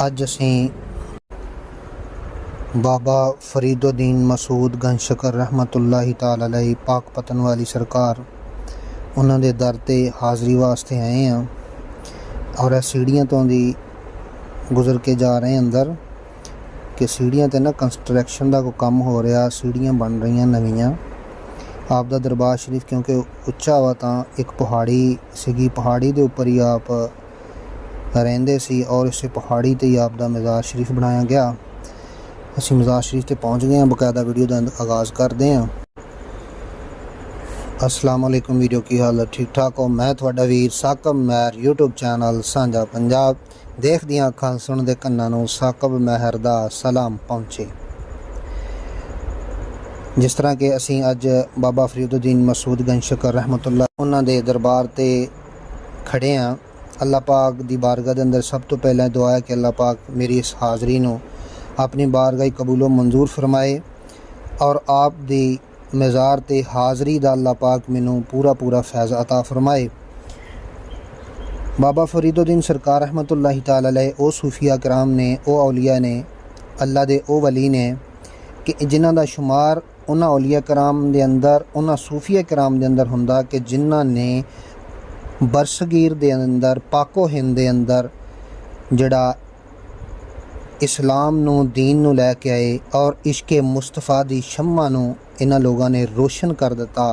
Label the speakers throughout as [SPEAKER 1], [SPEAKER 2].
[SPEAKER 1] ਅੱਜ ਅਸੀਂ ਬਾਬਾ ਫਰੀਦੁਦੀਨ ਮਸੂਦ ਗੰਜਸ਼ਕਰ ਰਹਿਮਤੁल्लाह ਤਾਲਾ ਅਲੈਹ ਪਾਕ ਪਤਨ ਵਾਲੀ ਸਰਕਾਰ ਉਹਨਾਂ ਦੇ ਦਰ 'ਤੇ ਹਾਜ਼ਰੀ ਵਾਸਤੇ ਆਏ ਹਾਂ ਔਰ ਇਹ ਸੀੜੀਆਂ ਤੋਂ ਦੀ ਗੁਜ਼ਰ ਕੇ ਜਾ ਰਹੇ ਅੰਦਰ ਕਿ ਸੀੜੀਆਂ 'ਤੇ ਨਾ ਕੰਸਟਰਕਸ਼ਨ ਦਾ ਕੋਈ ਕੰਮ ਹੋ ਰਿਹਾ, ਸੀੜੀਆਂ ਬਣ ਰਹੀਆਂ ਨਵੀਆਂ। ਆਪ ਦਾ ਦਰਬਾਰ ਸ਼ਰੀਫ ਕਿਉਂਕਿ ਉੱਚਾ ਵਾ ਤਾਂ ਇੱਕ ਪਹਾੜੀ ਸੀਗੀ, ਪਹਾੜੀ ਦੇ ਉੱਪਰ ਹੀ ਆਪ ਰਹਿੰਦੇ ਸੀ ਔਰ ਇਸੇ ਪਹਾੜੀ 'ਤੇ ਹੀ ਆਪ ਦਾ ਮਜ਼ਾਰ ਸ਼ਰੀਫ ਬਣਾਇਆ ਗਿਆ। ਅਸੀਂ ਮਜ਼ਾਰ ਸ਼ਰੀਫ 'ਤੇ ਪਹੁੰਚ ਗਏ ਹਾਂ। ਬਕਾਇਦਾ ਵੀਡੀਓ ਦਾ ਆਗਾਜ਼ ਕਰਦੇ ਹਾਂ। अस्सलाम वालेकुम वीडियो की हाल ठीक ठाक हो। मैं थोड़ा वीर साकब महर यूट्यूब चैनल साझा पंजाब देख दियां अखां सुनदे कन्नां नूं साकब महर दा सलाम पहुँचे। जिस तरह के असीं अज बाबा फरीदुद्दीन मसूद गंजशकर रहमतुल्लाह उन्हां दे दरबार ते खड़े हाँ। अल्लाह पाक दी बारगाह दे अंदर सब तो पहला दुआ है कि अल्लाह पाक मेरी इस हाज़री नूं अपनी बारगाह कबूलो मंजूर फरमाए और आप दी मज़ार ते हाज़री दा अल्लाह पाक मैनू पूरा फैज़ अता फरमाए। बाबा फरीदुद्दीन सरकार रहमतुल्लाह ताला अलैह ओ सूफिया कराम ने, ओ औलिया ने, अल्लाह दे ओ वली ने कि जिन्हां दा शुमार उन्हां औलिया कराम दे अंदर, उन्हां सूफिया कराम दे अंदर हुंदा कि जिन्हां ने बरसगीर दे अंदर पाको हिंद दे अंदर जड़ा इस्लाम नू दीन नू लैके आए और इश्के मुस्तफा दी शम्मा नू इन्हां लोगों ने रोशन कर दिता।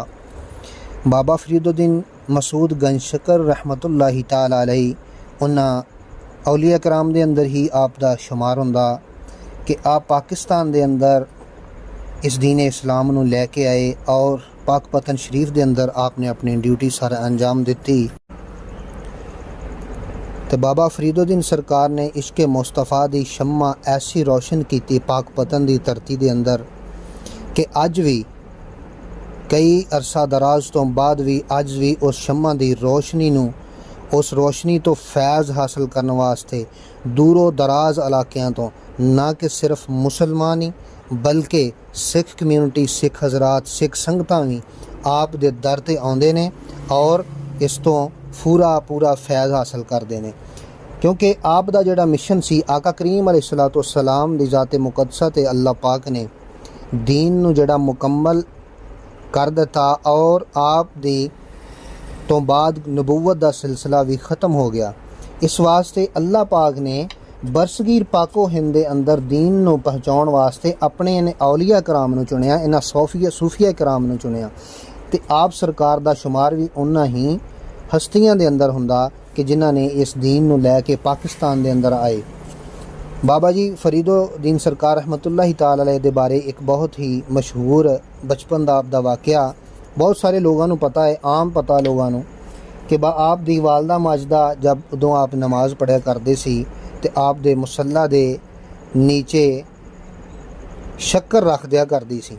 [SPEAKER 1] बाबा फरीदुद्दीन मसूद गंजशकर रहमतुल्लाह ताला अलैह उन्हां औलिया कराम दे अंदर ही आप दा शुमार हुंदा कि आप पाकिस्तान दे अंदर इस दीन इस्लाम नू लैके आए और पाक पतन शरीफ दे अंदर आपने अपनी ड्यूटी सारा अंजाम दिती। तो बाबा फरीदुद्दीन सरकार ने इश्के मुस्तफा दी शम्मा ऐसी रोशन की पाक पतन दी धरती दे अंदर कि अज भी कई अरसा दराज तो बाद भी अज भी उस शम्मा दी रोशनी नू, उस रोशनी तो फैज़ हासिल करने वास्ते दूरों दराज इलाकों तो ना कि सिर्फ मुसलमान ही बल्कि सिख कम्यूनिटी, सिख हज़रात, सिख संगतां भी आप दे दर ते आउंदे ने और इस तो पूरा फैज़ हासिल करते हैं। क्योंकि आप दा जिहड़ा मिशन सी आका करीम अलैहिस्सलातु वस्सलाम दी ज़ाते मुक़द्दसा ते अल्लाह पाक ने दीन नू जड़ा मुकम्मल कर दिता और आप दी तो बाद नबूवत दा सिलसिला भी ख़त्म हो गया। इस वास्ते अल्लाह पाक ने बरसगीर पाको हिंद दे अंदर दीन नू पहुँचाउण वास्ते अपने इन्हें औलिया कराम नू चुनिया, इन्हां सूफिया कराम नू चुनिया। ते आप सरकार दा शुमार भी उन्हां ही हस्तियां दे अंदर हुंदा कि जिन्हां ने इस दीन नू लैके पाकिस्तान दे अंदर आए। बाबा जी फरीदुद्दीन सरकार रहमतुल्लाह ताला अलैह दे बारे एक बहुत ही मशहूर बचपन दा आप दा वाक़या बहुत सारे लोगों नू पता है, आम पता लोगों नू कि आप दी वालदा माजदा जब उदों आप नमाज़ पढ़िया करते सी ते आप दे मुसल्ला दे नीचे शक्कर रख दिया करदी सी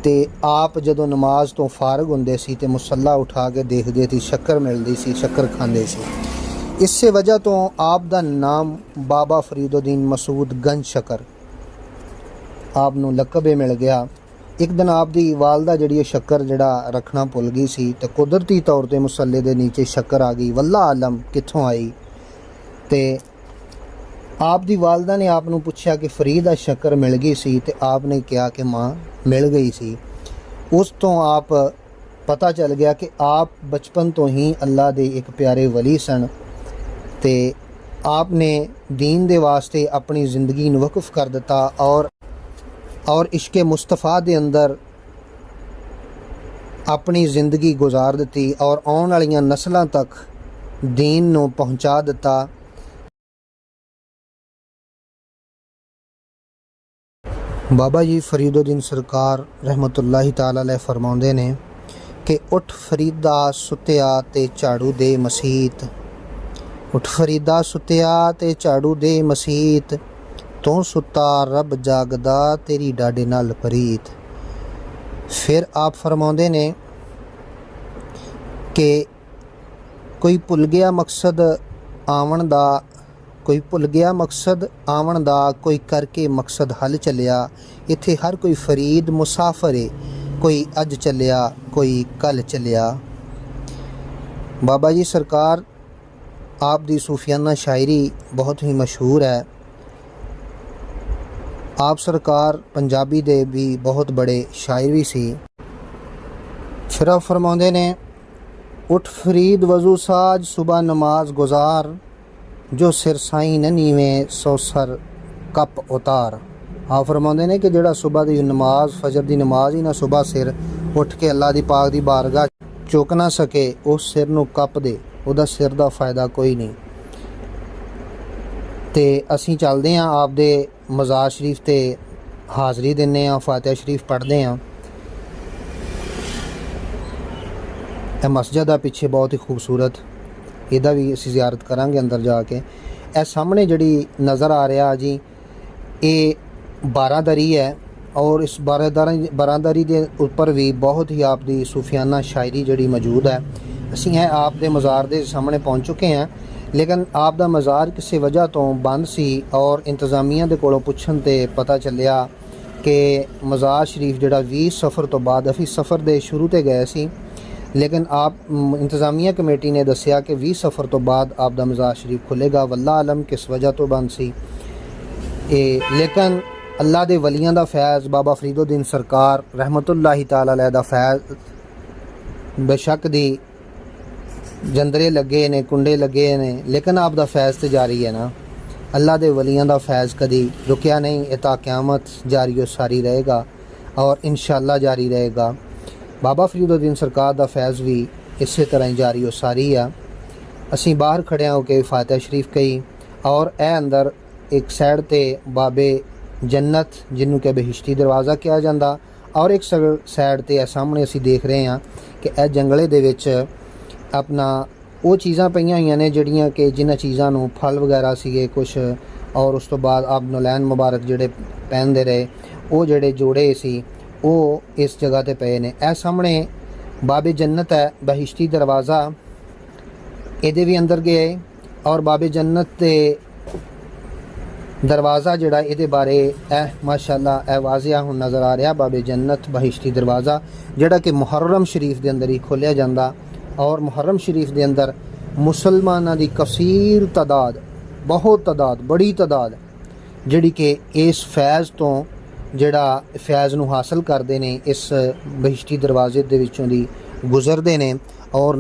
[SPEAKER 1] ते आप जदों नमाज तो फारग हुंदे सी ते मुसल्ला उठा के देखदे सी शक्कर मिलदी सी, शक्कर खांदे सी। इस वजह तो आप दा नाम बाबा फरीदुद्दीन मसूद गंजशकर आप नू लकब मिल गया। एक दिन आप दी वालदा जड़ी शक्कर जड़ा रखना भुल गई सी ते कुदरती तौर ते मुसल्ले दे नीचे शक्कर आ गई, वल्ला आलम कित्थों आई। ते आप दी वालदा ने आप नू पुछया कि फरीद आ शक्कर मिल गई सी ते आपने कहा कि माँ मिल गई सी। उस तो आप पता चल गया कि आप बचपन तो ही अल्लाह दे एक प्यारे वली सन ते आपने दीन दे वास्ते अपनी ज़िंदगी नू वक़्फ़ कर दिता और इश्के मुस्तफ़ा दे अंदर अपनी ज़िंदगी गुजार दी और आने वाली नस्लों तक दीन नू पहुँचा दिता। बाबा जी फरीदुद्दीन सरकार रहमतुल्लाह ताला अलैह फरमाउंदे ने कि उठ फरीदा सुत्या ते झाड़ू दे मसीत, उठ फरीदा सुत्या ते झाड़ू दे मसीत, तू सुता रब जागदा तेरी डाडे नाल परीत। फिर आप फरमाउंदे ने कि कोई भुल गया मकसद आवन दा, कोई भुल गया मकसद आवन दा, कोई करके मकसद हल चलिया। इत्थे हर कोई फरीद मुसाफर है, कोई अज चलिया कोई कल चलिया। बाबा जी सरकार आप दी सूफियाना शायरी बहुत ही मशहूर है। आप सरकार पंजाबी दे भी बहुत बड़े शायर भी सी। फिर आप फरमाते ने, उठ फरीद वज़ू साज सुबह नमाज गुजार, जो सिर साई न नीवें सौ सर कप उतार। आप फरमाते ने कि जिहड़ा सुबह की नमाज फजर की नमाज ही ना सुबह सिर उठ के अल्लाह की पाक की बारगाह चुक ना सके, उस सिर नूं कप दे, ਉਹਦਾ सिर का फ़ायदा कोई नहीं। तो असी चलते हैं आप दे मज़ार शरीफ ते हाज़री दिन्ने आ, फातिहा शरीफ पढ़ते हैं। यह मस्जिद आ पिछे बहुत ही खूबसूरत, इहदा भी असी ज़ियारत करांगे अंदर जाके। यह सामने जिहड़ी नज़र आ रहा जी, ये बारादरी है और इस बारादरी के उपर भी बहुत ही आप दी सूफियाना शायरी जिहड़ी मौजूद है। असी है आप दे मज़ार के सामने पहुँच चुके हैं, लेकिन आप दा मज़ार किसी वजह तो बंद सी और इंतज़ामिया के कोलों पुछन ते पता चलिया कि मज़ार शरीफ जिहड़ा 20 सफ़र तो बाद, असी सफ़र दे शुरू ते गए सी, लेकिन आप इंतज़ामिया कमेटी ने दसिया कि 20 सफ़र तो बाद आप दा मज़ार शरीफ खुलेगा। वल्लाह आलम किस वजह तो बंद सी। लेकिन अल्लाह दे वलियां दा फैज़, बाबा फरीदुद्दीन सरकार रहमतुल्लाहि ताला अलैह दा फैज़, बेशक दी जंदरे लगे ने, कुंडे लगे ने, लेकिन आप दा फैज़ तो जारी है ना। अल्लाह दे वलियां दा फैज़ कदी रुकिया नहीं, इता क़यामत जारी और सारी रहेगा और इंशाअल्लाह जारी रहेगा। बाबा फरीदुद्दीन सरकार दा फैज़ भी इस तरह ही जारी और सारी है। असी बाहर खड़े होकर फातिहा शरीफ कही और ए अंदर एक साइड ते बाबे जन्नत जिन्हों के बहिश्ती दरवाज़ा कहा जाता, और एक साइड ते सामने असी देख रहे हैं कि यह जंगले दे विच अपना वो चीज़ां पईयां होईयां ने जिहड़ियां कि जिन्हां चीज़ां नूं फल वगैरह सीगे कुछ, और उस तो बाद आप नौलैन मुबारक जिहड़े पहनदे रहे, वो जिहड़े जोड़े सी वो इस जगह ते पे ने। ए सामने बाबे जन्नत है, बहिश्ती दरवाज़ा, इहदे भी अंदर गए और बाबे जन्नत ते दरवाज़ा जिहड़ा इहदे बारे माशाअल्लाह वाज़िया हुण नज़र आ रहा। बाबे जन्नत बहिश्ती दरवाज़ा जिहड़ा कि मुहर्रम शरीफ के अंदर ही खोलिया जाता, और मुहर्रम शरीफ के अंदर मुसलमानों की कसीर तादाद, बहुत तादाद, बड़ी तादाद जिहड़ी कि इस फैज़ तो जिहड़ा फैज़ नूं हासिल करते हैं, इस बहिश्ती दरवाजे दे विचों दी गुजरते हैं, और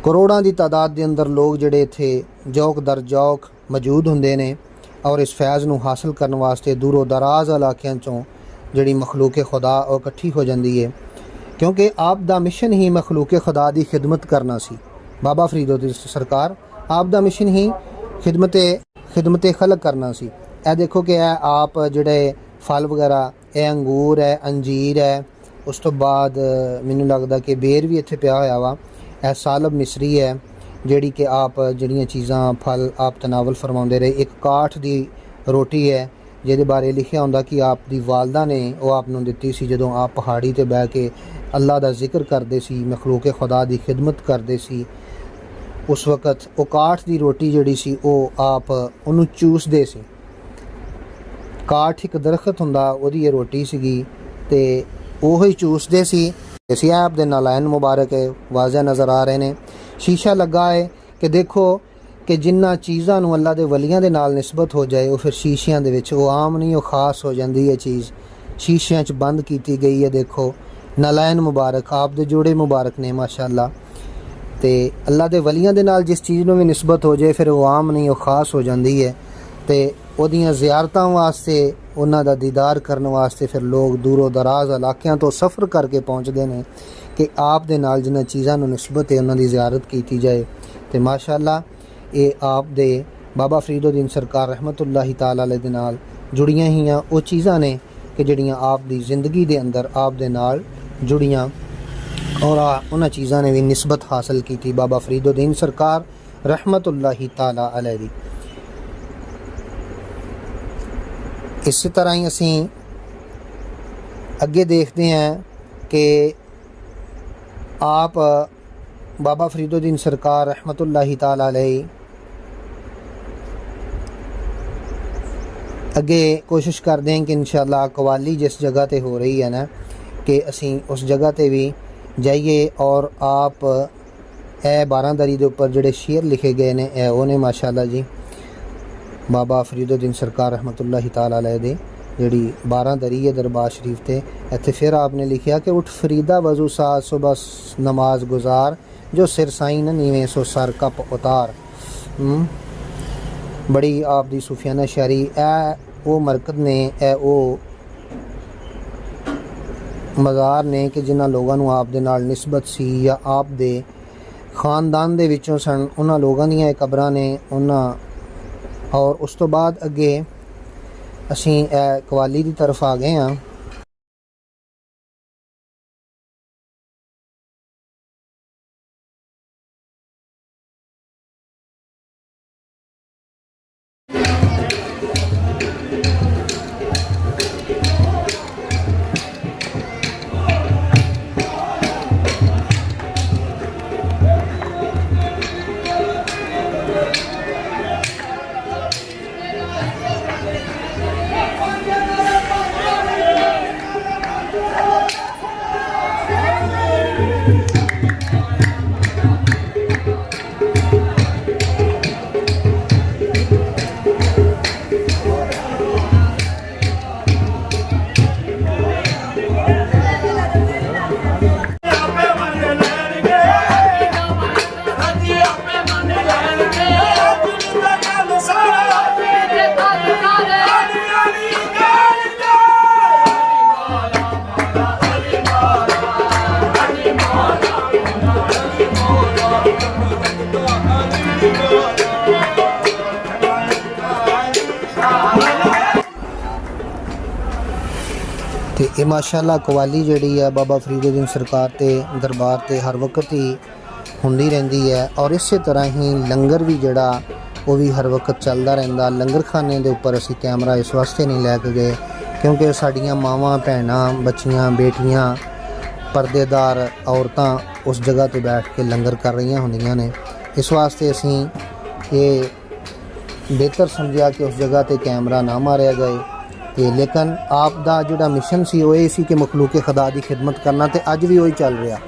[SPEAKER 1] करोड़ों की तादाद के अंदर लोग जिहड़े इत्थे जौक दर जौक मौजूद हुंदे ने, और इस फैज़ नूं हासिल करने वास्ते दूरों दराज इलाकों चों जिहड़ी मखलूक खुदा वो इकट्ठी हो जाती है, क्योंकि आप दा मिशन ही मखलूक खुदा की खिदमत करना सी। बाबा फरीदुद्दीन सरकार आप दा मिशन ही खिदमत खलक करना सी। ए देखो कि आप जिहड़े फल वगैरह, ये अंगूर है, अंजीर है, उस तो बाद मैनूं लगदा कि बेर भी इत्थे पिया होया वा, ए सालब मिसरी है जिहड़ी कि आप जिहड़ियां चीज़ां फल आप तनावल फरमाउंदे रहे। एक काठ दी रोटी है जिहदे बारे लिखिया हुंदा कि आप दी वालदा ने वो आपनूं दित्ती सी जदों आप पहाड़ी ते बह के अल्लाह दा जिक्र करदे सी, मखलूक खुदा दी खिदमत करदे सी। उस वक़्त वो काठ दी रोटी जिहड़ी सी वो आप उहनूं चूसदे सी। काठ एक दरखत हुंदा, ओहदी रोटी सीगी ते ओही चूसदे सी। इसी आप दे नालैन मुबारक वाज़ह नज़र आ रहे हैं। शीशा लगा है कि देखो कि जिन्ना चीज़ां नूं अल्लाह दे वलियां दे नाल निस्बत हो जाए, वो फिर शीशियां दे विच वो आम नहीं, वो खास हो जाती है चीज़, शीशियां च बंद की गई है। देखो नालैन मुबारक आप दे जोड़े मुबारक ने माशाअल्लाह। तो अल्लाह दे वलियां दे नाल जिस चीज़ नूं भी निस्बत हो जाए फिर वो आम नहीं, वो खास हो जाती है। तो उहदियां ज़ियारतां वास्ते, उन्हां दा दीदार करने वास्ते फिर लोग दूरों दराज इलाकों तो सफ़र करके पहुँचते हैं कि आप दे नाल जिन्हां चीज़ां नूं निस्बत है उन्हां दी ज़ियारत की जाए। तो माशाअल्लाह ये आप दे बाबा फरीदुद्दीन सरकार रहमतुल्लाहि ताला अलैह दे नाल जुड़ियां ही वो चीज़ां ने कि जिहड़ियां आप दी ज़िंदगी दे अंदर आप दे नाल जुड़ियां, और उन्हां चीज़ां ने भी निस्बत हासिल की थी बाबा फरीदुद्दीन सरकार रहमतुल्लाहि ताला अलैह दी। इस तरह ही असी अगे देखते हैं कि आप बाबा फरीदुद्दीन सरकार रहमतुल्लाहि ताला अलैह अगे कोशिश करते हैं कि इंशाअल्लाह कवाली जिस जगह ते हो रही है ना, कि असी उस जगह ते भी जाइए और आप ਇਹ ਬਾਰਾਂਦਰੀ ਦੇ ਉੱਪਰ ਜਿਹੜੇ ਸ਼ੇਰ ਲਿਖੇ ਗਏ ਨੇ ਇਹ ਉਹ ਨੇ ਮਾਸ਼ਾਅੱਲਾ ਜੀ ਬਾਬਾ ਫਰੀਦੁद्दीन ਸਰਕਾਰ ਰਹਿਮਤੁल्लाह ਤਾਲਾ अलैह ਦੇ ਜਿਹੜੀ ਬਾਰਾਂਦਰੀ ਹੈ ਦਰਬਾਰ ਸ਼ਰੀਫ ਤੇ। ਇੱਥੇ ਫਿਰ ਆਪਨੇ ਲਿਖਿਆ ਕਿ ਉੱਠ ਫਰੀਦਾ ਵਜ਼ੂ ਸਾਜ ਸੁਬਹ ਨਮਾਜ਼ ਗੁਜ਼ਾਰ ਜੋ ਸਿਰ ਸਾਈਂ न नीवें सो सर कप उतार। बड़ी आप दी सूफियाना शायरी। ए वो मरकद ने ए वो मज़ार ने कि जिन्हां लोगों नूं आप दे नाल निस्बत सी या आप दे खानदान दे विचों सन उन्हां लोगों दीयां कबरां ने उन्हां। और उस तो बाद अगे असीं कवाली की तरफ आ गए हाँ। ਤੇ ਇਹ ਮਾਸ਼ਾਅੱਲਾ ਕਵਾਲੀ ਜਿਹੜੀ ਹੈ ਬਾਬਾ ਫਰੀਦੁद्दीन ਸਰਕਾਰ ਤੇ ਦਰਬਾਰ ਤੇ ਹਰ ਵਕਤ ਹੀ ਹੁੰਦੀ ਰਹਿੰਦੀ ਹੈ। ਔਰ ਇਸੇ ਤਰ੍ਹਾਂ ਹੀ ਲੰਗਰ ਵੀ ਜਿਹੜਾ ਉਹ ਵੀ ਹਰ ਵਕਤ ਚੱਲਦਾ ਰਹਿੰਦਾ। ਲੰਗਰ ਖਾਨੇ ਦੇ ਉੱਪਰ ਅਸੀਂ ਕੈਮਰਾ ਇਸ ਵਾਸਤੇ ਨਹੀਂ ਲੈ ਕੇ ਗਏ ਕਿਉਂਕਿ ਸਾਡੀਆਂ ਮਾਵਾਂ ਭੈਣਾਂ ਬੱਚੀਆਂ ਬੇਟੀਆਂ ਪਰਦੇਦਾਰ ਔਰਤਾਂ ਉਸ ਜਗ੍ਹਾ ਤੇ ਬੈਠ ਕੇ ਲੰਗਰ ਕਰ ਰਹੀਆਂ ਹੁੰਦੀਆਂ ਨੇ। ਇਸ ਵਾਸਤੇ ਅਸੀਂ ਇਹ ਬਿਹਤਰ ਸਮਝਿਆ ਕਿ ਉਸ ਜਗ੍ਹਾ ਤੇ ਕੈਮਰਾ ਨਾ ਮਾਰਿਆ ਜਾਏ। ਤੇ ਲੇਕਿਨ ਆਪ ਦਾ ਜਿਹੜਾ ਮਿਸ਼ਨ ਸੀ ਉਹ ਇਹ ਸੀ ਕਿ ਮਖਲੂਕ ਖੁਦਾ ਦੀ ਖਿਦਮਤ ਕਰਨਾ ਤੇ ਅੱਜ ਵੀ ਉਹੀ ਚੱਲ ਰਿਹਾ।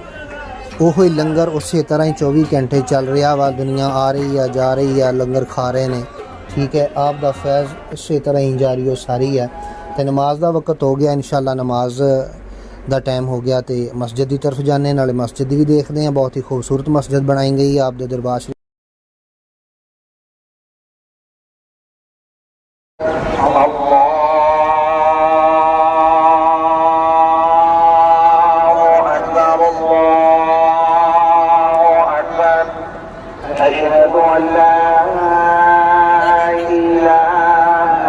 [SPEAKER 1] ਉਹੋ ਹੀ ਲੰਗਰ ਉਸੇ ਤਰ੍ਹਾਂ ਹੀ 24 ਘੰਟੇ ਚੱਲ ਰਿਹਾ ਵਾ। ਦੁਨੀਆ ਆ ਰਹੀ ਆ ਜਾ ਰਹੀ ਆ ਲੰਗਰ ਖਾ ਰਹੇ ਨੇ। ਠੀਕ ਹੈ, ਆਪ ਦਾ ਫੈਜ਼ ਇਸੇ ਤਰ੍ਹਾਂ ਹੀ ਜਾਰੀ ਉਹ ਸਾਰੀ ਹੈ। ਤੇ ਨਮਾਜ਼ ਦਾ ਵਕਤ ਹੋ ਗਿਆ इंशाअल्लाह नमाज ਦਾ टाइम हो गया तो मस्जिद की तरफ जाने नाले मस्जिद भी देखते हैं। बहुत ही खूबसूरत मस्जिद बनाई गई है आप दे दरबार शरीफ।
[SPEAKER 2] أشهد أن لا إله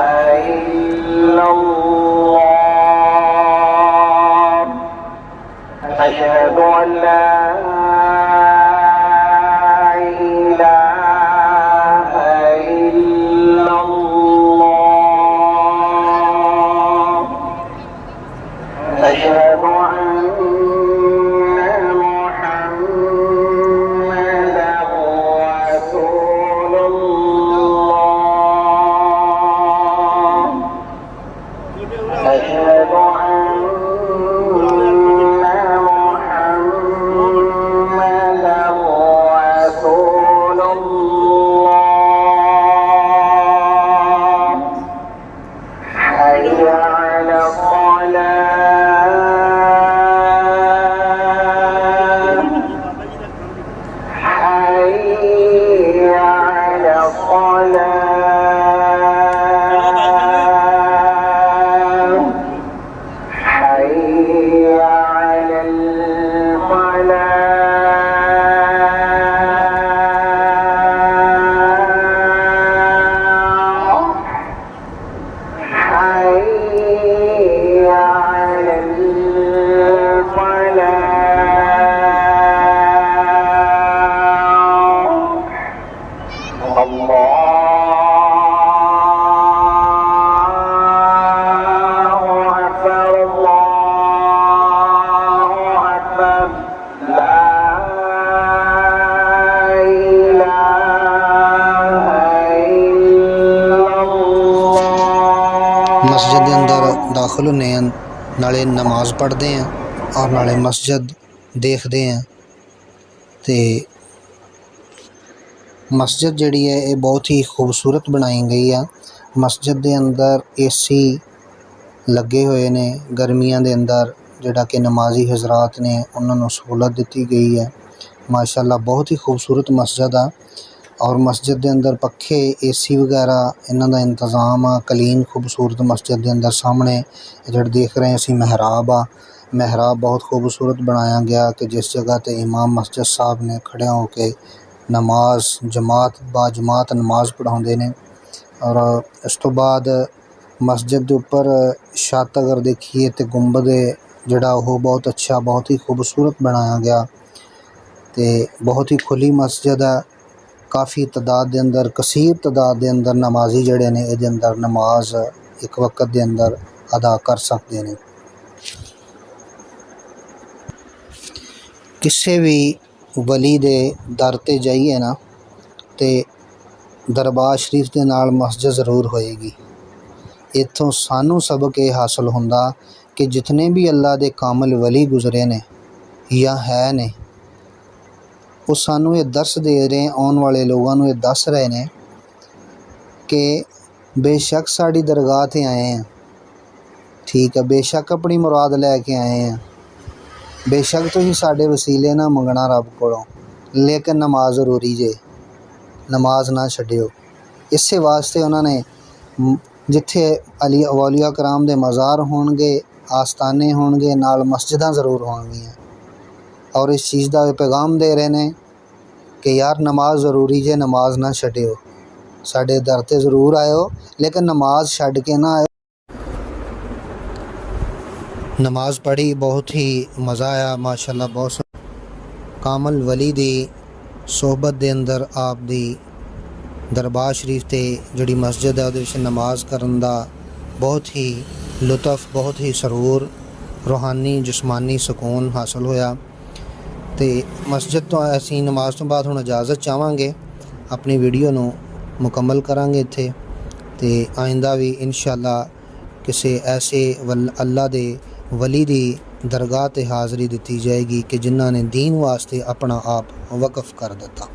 [SPEAKER 2] إلا الله أشهد أن محمدا رسول الله أشهد
[SPEAKER 1] मस्जिद के अंदर दाखिल होने हैं, नाले नमाज पढ़ते हैं और नाले मस्जिद देखते हैं। तो ਮਸਜਿਦ ਜਿਹੜੀ ਹੈ ਇਹ ਬਹੁਤ ਹੀ ਖੂਬਸੂਰਤ ਬਣਾਈ ਗਈ ਆ। ਮਸਜਿਦ ਦੇ ਅੰਦਰ ਏਸੀ ਲੱਗੇ ਹੋਏ ਨੇ। ਗਰਮੀਆਂ ਦੇ ਅੰਦਰ ਜਿਹੜਾ ਕਿ ਨਮਾਜ਼ੀ ਹਜ਼ਰਾਤ ਨੇ ਉਹਨਾਂ ਨੂੰ ਸਹੂਲਤ ਦਿੱਤੀ ਗਈ ਹੈ। ਮਾਸ਼ਾਅੱਲਾ ਬਹੁਤ ਹੀ ਖੂਬਸੂਰਤ ਮਸਜਿਦ ਆ। ਔਰ ਮਸਜਿਦ ਦੇ ਅੰਦਰ ਪੱਖੇ ਏਸੀ ਵਗੈਰਾ ਇਹਨਾਂ ਦਾ ਇੰਤਜ਼ਾਮ ਆ। ਕਲੀਨ ਖੂਬਸੂਰਤ ਮਸਜਿਦ ਦੇ ਅੰਦਰ ਸਾਹਮਣੇ ਜਿਹੜਾ ਦੇਖ ਰਹੇ ਅਸੀਂ ਮਹਿਰਾਬ ਆ। ਮਹਿਰਾਬ ਬਹੁਤ ਖੂਬਸੂਰਤ ਬਣਾਇਆ ਗਿਆ ਕਿ ਜਿਸ ਜਗ੍ਹਾ ਤੇ ਇਮਾਮ ਮਸਜਿਦ ਸਾਹਿਬ ਨੇ ਖੜਿਆ ਹੋ ਕੇ ਨਮਾਜ਼ ਬਾਜਮਾਤ ਨਮਾਜ਼ ਪੜ੍ਹਾਉਂਦੇ ਨੇ। ਔਰ ਇਸ ਤੋਂ ਬਾਅਦ ਮਸਜਿਦ ਦੇ ਉੱਪਰ ਛੱਤ ਅਗਰ ਦੇਖੀਏ ਤੇ ਗੁੰਬਦ ਜਿਹੜਾ ਉਹ ਬਹੁਤ ਅੱਛਾ ਬਹੁਤ ਹੀ ਖੂਬਸੂਰਤ ਬਣਾਇਆ ਗਿਆ ਤੇ ਬਹੁਤ ਹੀ ਖੁੱਲੀ ਮਸਜਿਦ ਹੈ। ਕਾफ़ी तादाद के अंदर कसीर तादाद के अंदर नमाजी जड़े ने ये अंदर नमाज एक वक्त के अंदर अदा कर सकते हैं। किसी भी वली दे दर ते जाइए ना तो दरबार शरीफ के नाल मस्जिद ज़रूर होएगी। इत्थों सानू सबक ये हासिल होंदा कि जितने भी अल्लाह दे कामिल वली गुजरे ने या है ने वो सानू ये दर्स दे रहे हैं, आने वाले लोगों को ये दस रहे हैं कि बेशक साड़ी दरगाह ते आए हैं, ठीक है, बेशक अपनी मुराद लैके आए हैं, बेशक तुसीं साडे वसीले ना मंगना रब कोलों, लेकिन नमाज ज़रूरी जे, नमाज ना छड्डिओ। इस वास्ते उन्होंने जिथे अली औलिया कराम दे मज़ार होणगे, आस्थाने होणगे, नाल मस्जिदां ज़रूर होणगियां। और इस चीज़ का पैगाम दे रहे हैं कि यार नमाज ज़रूरी जे, नमाज ना छड्डिओ, साडे दर ते ज़रूर आयो लेकिन नमाज छड्ड के ना आयो। नमाज पढ़ी बहुत ही मज़ा आया माशाअल्लाह। बहुत कामल वली दी सोहबत दे अंदर आप दी दरबार शरीफ ते जिहड़ी मस्जिद है उहदे विच नमाज करन दा बहुत ही लुत्फ बहुत ही सरूर रूहानी जिस्मानी सुकून हासिल होया। तो मस्जिद तो असीं नमाज तो बाद हुण इजाज़त चाहांगे, अपनी वीडियो नूं मुकम्मल करांगे इत्थे ते आइंदा भी इंशाअल्लाह किसी ऐसे अल्लाह दे वली दी दरगाह ते हाज़री दित्ती जाएगी कि जिन्हां ने दीन वास्ते अपना आप वक़फ कर दिता।